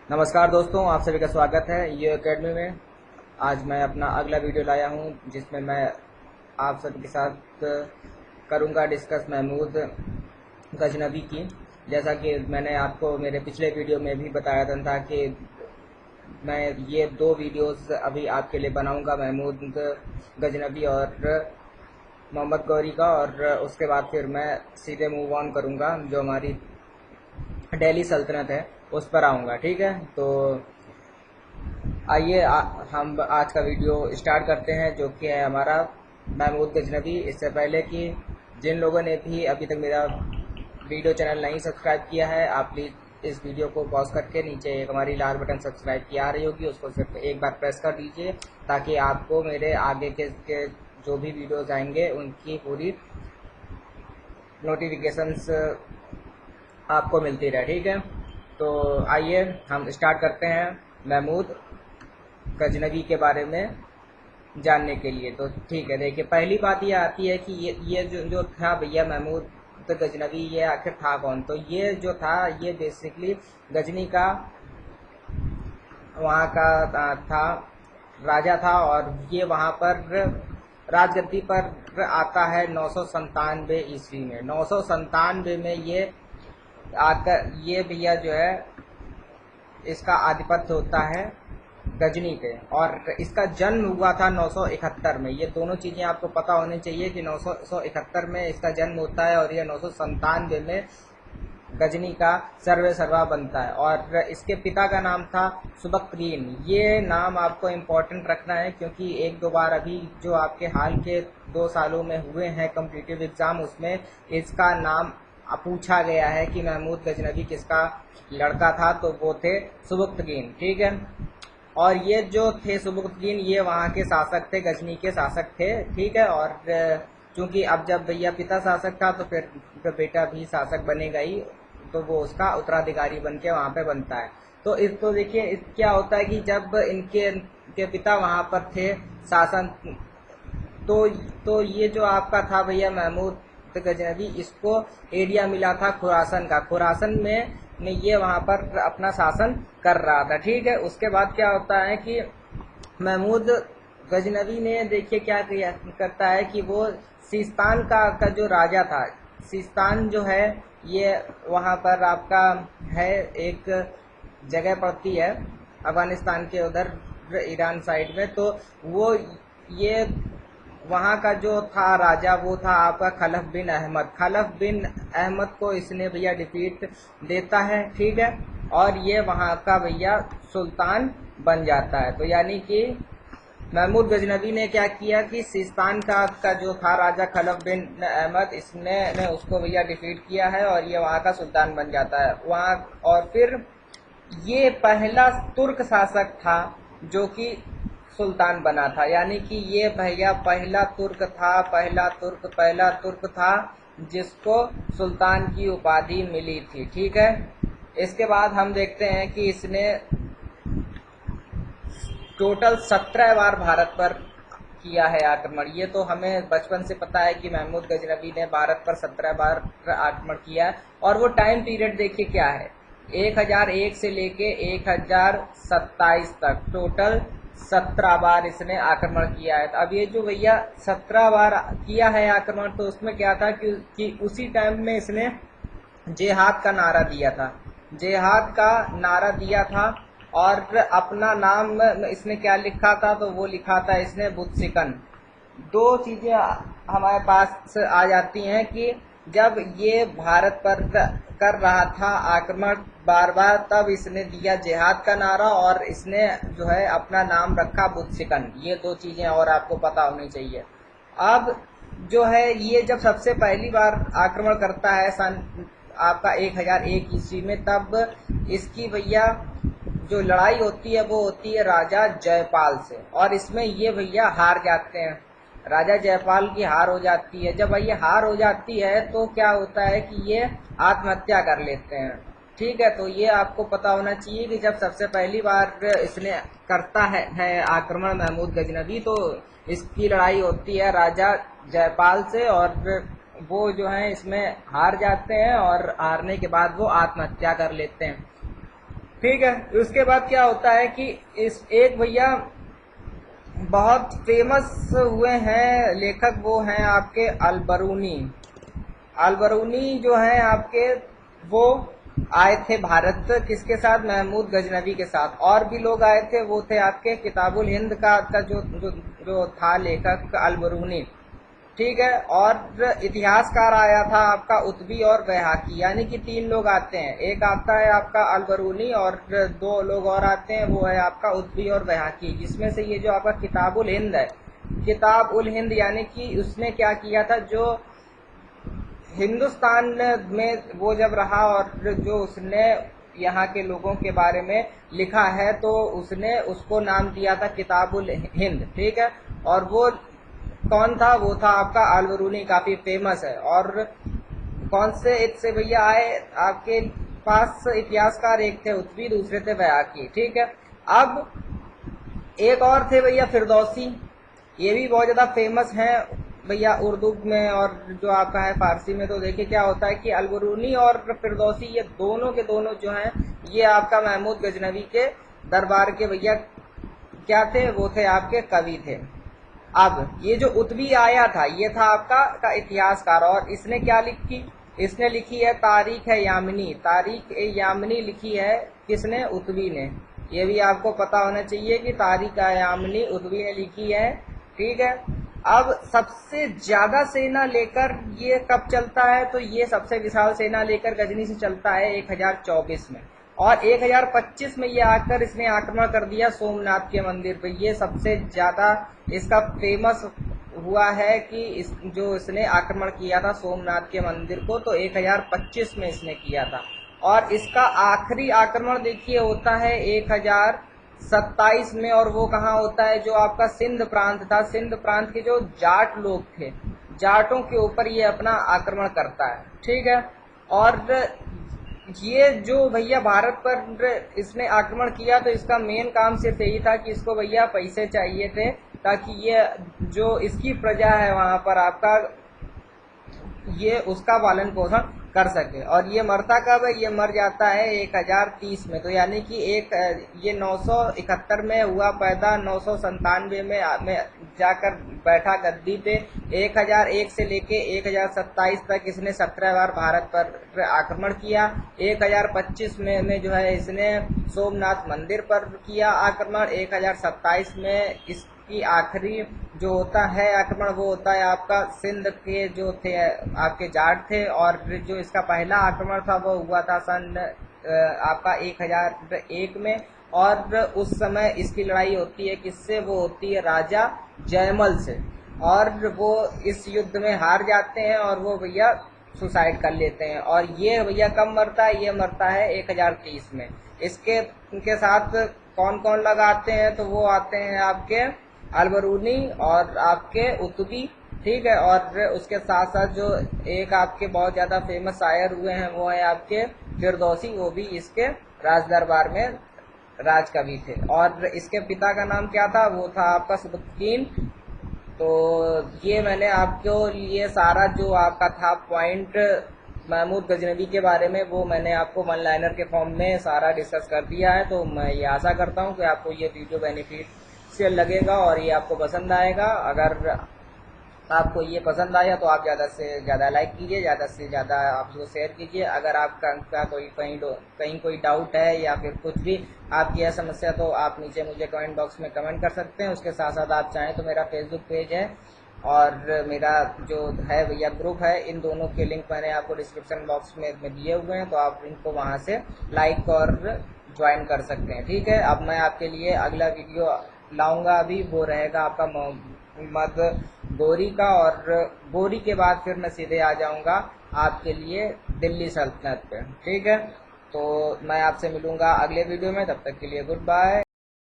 नमस्कार दोस्तों, आप सभी का स्वागत है ये एकेडमी में। आज मैं अपना अगला वीडियो लाया हूं जिसमें मैं आप सभी के साथ करूंगा डिस्कस महमूद गजनबी की। जैसा कि मैंने आपको मेरे पिछले वीडियो में भी बताया था कि मैं ये दो वीडियोस अभी आपके लिए बनाऊंगा, महमूद गजनबी और मोहम्मद गौरी का, और उसके बाद फिर मैं सीधे मूव ऑन करूंगा जो हमारी दिल्ली सल्तनत है उस पर आऊँगा। ठीक है, तो आइए हम आज का वीडियो स्टार्ट करते हैं जो कि है हमारा महमूद गजनबी। इससे पहले कि जिन लोगों ने भी अभी तक मेरा वीडियो चैनल नहीं सब्सक्राइब किया है, आप प्लीज़ इस वीडियो को पॉज करके नीचे एक हमारी लाल बटन सब्सक्राइब की आ रही होगी, उसको सिर्फ एक बार प्रेस कर दीजिए ताकि आपको मेरे आगे के जो भी वीडियोज़ आएंगे उनकी पूरी नोटिफिकेशंस आपको मिलती रहे। ठीक है, तो आइए हम स्टार्ट करते हैं महमूद गजनबी के बारे में जानने के लिए। तो ठीक है, देखिए पहली बात ये आती है कि ये जो जो था भैया महमूद गजनबी, ये आखिर था कौन। तो ये जो था ये बेसिकली गजनी का वहाँ का था, राजा था, और ये वहाँ पर राजगद्दी पर आता है 997 ईस्वी में। 997 में ये आकर ये भैया जो है इसका आधिपत्य होता है गजनी पे, और इसका जन्म हुआ था 971 में। ये दोनों चीज़ें आपको पता होनी चाहिए कि 971 में इसका जन्म होता है और ये 997 में गजनी का सर्वे सर्वा बनता है। और इसके पिता का नाम था सुबक्तगीन। ये नाम आपको इम्पोर्टेंट रखना है क्योंकि एक दो बार अभी जो आपके हाल के 2 सालों में हुए हैं कॉम्पिटिटिव एग्ज़ाम, उसमें इसका नाम पूछा गया है कि महमूद गजनबी किसका लड़का था, तो वो थे सुबक्तगीन। ठीक है, और ये जो थे सुबुक्तदीन ये वहाँ के शासक थे, गजनी के शासक थे। ठीक है, और चूंकि अब जब भैया पिता शासक था तो फिर बेटा भी शासक बनेगा ही, तो वो उसका उत्तराधिकारी बन के वहाँ पे बनता है। तो इस तो देखिए क्या होता है कि जब इनके पिता वहाँ पर थे शासन, तो ये जो आपका था भैया महमूद गजनबी, इसको एरिया मिला था खुरासन का। खुरासन में ये वहाँ पर अपना शासन कर रहा था। ठीक है, उसके बाद क्या होता है कि महमूद गजनबी ने देखिए क्या करता है कि वो सिस्तान का जो राजा था, सिस्तान जो है ये वहाँ पर आपका है, एक जगह पड़ती है अफगानिस्तान के उधर ईरान साइड में। तो वो ये वहाँ का जो था राजा वो था आपका खलफ बिन अहमद। खलफ बिन अहमद को इसने भैया डिफीट देता है। ठीक है, और ये वहाँ का भैया सुल्तान बन जाता है। तो यानी कि महमूद गजनबी ने क्या किया कि सिस्तान का जो था राजा खलफ बिन अहमद, इसने ने उसको भैया डिफीट किया है और ये वहाँ का सुल्तान बन जाता है वहाँ। और फिर ये पहला तुर्क शासक था जो कि सुल्तान बना था, यानी कि ये भैया पहला तुर्क था जिसको सुल्तान की उपाधि मिली थी। ठीक है, इसके बाद हम देखते हैं कि इसने टोटल 17 बार भारत पर किया है आक्रमण। ये तो हमें बचपन से पता है कि महमूद गजनबी ने भारत पर 17 बार आक्रमण किया है। और वो टाइम पीरियड देखिए क्या है, 1001 से लेके 1027 तक टोटल 17 बार इसने आक्रमण किया है। अब ये जो भैया 17 बार किया है आक्रमण, तो उसमें क्या था कि उसी टाइम में इसने जेहाद का नारा दिया था। जेहाद का नारा दिया था और अपना नाम इसने क्या लिखा था, तो वो लिखा था इसने बुत्सिकन। दो चीजें हमारे पास आ जाती हैं कि जब ये भारत पर कर रहा था आक्रमण बार बार, तब इसने दिया जिहाद का नारा और इसने जो है अपना नाम रखा बुत्सिकन। ये दो चीजें और आपको पता होनी चाहिए। अब जो है ये जब सबसे पहली बार आक्रमण करता है सन आपका 1001 ईस्वी में, तब इसकी भैया जो लड़ाई होती है वो होती है राजा जयपाल से, और इसमें ये भैया हार जाते हैं। राजा जयपाल की हार हो जाती है। जब ये हार हो जाती है तो क्या होता है कि ये आत्महत्या कर लेते हैं। ठीक है, तो ये आपको पता होना चाहिए कि जब सबसे पहली बार इसने करता है आक्रमण महमूद गजनबी, तो इसकी लड़ाई होती है राजा जयपाल से, और वो जो है इसमें हार जाते हैं और हारने के बाद वो आत्महत्या कर लेते हैं। ठीक है। उसके बाद क्या होता है कि इस एक भैया बहुत फेमस हुए हैं लेखक, वो हैं आपके अलबरूनी। अलबरूनी जो हैं आपके, वो आए थे भारत किसके साथ, महमूद गजनवी के साथ। और भी लोग आए थे, वो थे आपके किताबुल हिंद का जो था लेखक अलबरूनी। ठीक है। और इतिहासकार आया था आपका उतबी और बैहाकी, यानी कि 3 लोग आते हैं। एक आता है आपका अलबरूनी और 2 लोग और आते हैं, वो है आपका उतबी और बैहाकी। जिसमें से ये जो आपका किताबुल हिंद है, किताब उल हिंद, यानी कि उसने क्या किया था, जो हिंदुस्तान में वो जब रहा और जो उसने यहाँ के लोगों के बारे में लिखा है, तो उसने उसको नाम दिया था किताबुल हिंद। ठीक है। और वो कौन था, वो था आपका अलबरूनी, काफी फेमस है। और कौन से एक से भैया आए आपके पास इतिहासकार, एक थे उत्बी, दूसरे थे बैहाकी। ठीक है। अब एक और थे भैया फिरदौसी, ये भी बहुत ज़्यादा फेमस हैं भैया उर्दू में और जो आपका है फारसी में। तो देखिए क्या होता है कि अलबरूनी और फिरदौसी, ये दोनों के दोनों जो हैं, ये आपका महमूद गजनवी के दरबार के भैया क्या थे, वो थे आपके कवि थे। अब ये जो उतबी आया था, ये था आपका का इतिहासकार, और इसने क्या लिखी, इसने लिखी है तारीख है यामिनी। तारीख ए यामिनी लिखी है किसने, उतबी ने। ये भी आपको पता होना चाहिए कि तारीख है यामिनी उतबी ने लिखी है। ठीक है। अब सबसे ज्यादा सेना लेकर ये कब चलता है, तो ये सबसे विशाल सेना लेकर गजनी से चलता है 1024 में। और 1025 में ये आकर इसने आक्रमण कर दिया सोमनाथ के मंदिर पे। ये सबसे ज्यादा इसका फेमस हुआ है कि जो इसने आक्रमण किया था सोमनाथ के मंदिर को, तो 1025 में इसने किया था। और इसका आखिरी आक्रमण देखिए होता है 1027 में, और वो कहाँ होता है, जो आपका सिंध प्रांत था, सिंध प्रांत के जो जाट लोग थे, जाटों के ऊपर ये अपना आक्रमण करता है। ठीक है। और ये जो भैया भारत पर इसने आक्रमण किया, तो इसका मेन काम सिर्फ यही था कि इसको भैया पैसे चाहिए थे, ताकि ये जो इसकी प्रजा है वहां पर आपका, ये उसका पालन पोषण कर सके। और ये मरता कब है, ये मर जाता है 1030 में। तो यानी कि ये 971 में हुआ पैदा, 997 में जाकर बैठा गद्दी पे। 1001 से लेके 1027 तक इसने 17 बार भारत पर आक्रमण किया। 1025 में जो है इसने सोमनाथ मंदिर पर किया आक्रमण। 1027 में इसकी आखिरी जो होता है आक्रमण, वो होता है आपका सिंध के जो थे आपके जाट थे। और जो इसका पहला आक्रमण था वो हुआ था सन आपका 1001 में। और उस समय इसकी लड़ाई होती है किससे, वो होती है राजा जयमल से। और वो इस युद्ध में हार जाते हैं और वो भैया सुसाइड कर लेते हैं। और ये भैया कब मरता है, ये मरता है 1030 में। इसके इनके साथ कौन कौन लगाते हैं, तो वो आते हैं आपके अलबरूनी और आपके उतबी। ठीक है। और उसके साथ साथ जो एक आपके बहुत ज्यादा फेमस शायर हुए हैं, वो है आपके फिरदौसी, वो भी इसके राज दरबार में राज कवि थे। और इसके पिता का नाम क्या था, वो था आपका सुबुद्दीन। तो ये मैंने आपको लिए सारा जो आपका था पॉइंट महमूद गजनवी के बारे में, वो मैंने आपको वन लाइनर के फॉर्म में सारा डिस्कस कर दिया है। तो मैं ये आशा करता हूँ कि आपको ये वीडियो बेनिफिशियल लगेगा और ये आपको पसंद आएगा। अगर आपको ये पसंद आया तो आप ज़्यादा से ज़्यादा लाइक कीजिए, ज़्यादा से ज़्यादा आप उसको शेयर कीजिए। अगर आपका कोई कहीं कोई डाउट है या फिर कुछ भी आपकी है समस्या, तो आप नीचे मुझे कमेंट बॉक्स में कमेंट कर सकते हैं। उसके साथ साथ आप चाहें तो मेरा फेसबुक पेज है और मेरा जो है भैया ग्रुप है, इन दोनों के लिंक मैंने आपको डिस्क्रिप्शन बॉक्स में दिए हुए हैं, तो आप इनको वहाँ से लाइक और ज्वाइन कर सकते हैं। ठीक है। अब मैं आपके लिए अगला वीडियो लाऊंगा, अभी वो रहेगा आपका मोहम्मद गोरी का, और गोरी के बाद फिर मैं सीधे आ जाऊंगा आपके लिए दिल्ली सल्तनत पे। ठीक है। तो मैं आपसे मिलूंगा अगले वीडियो में, तब तक के लिए गुड बाय।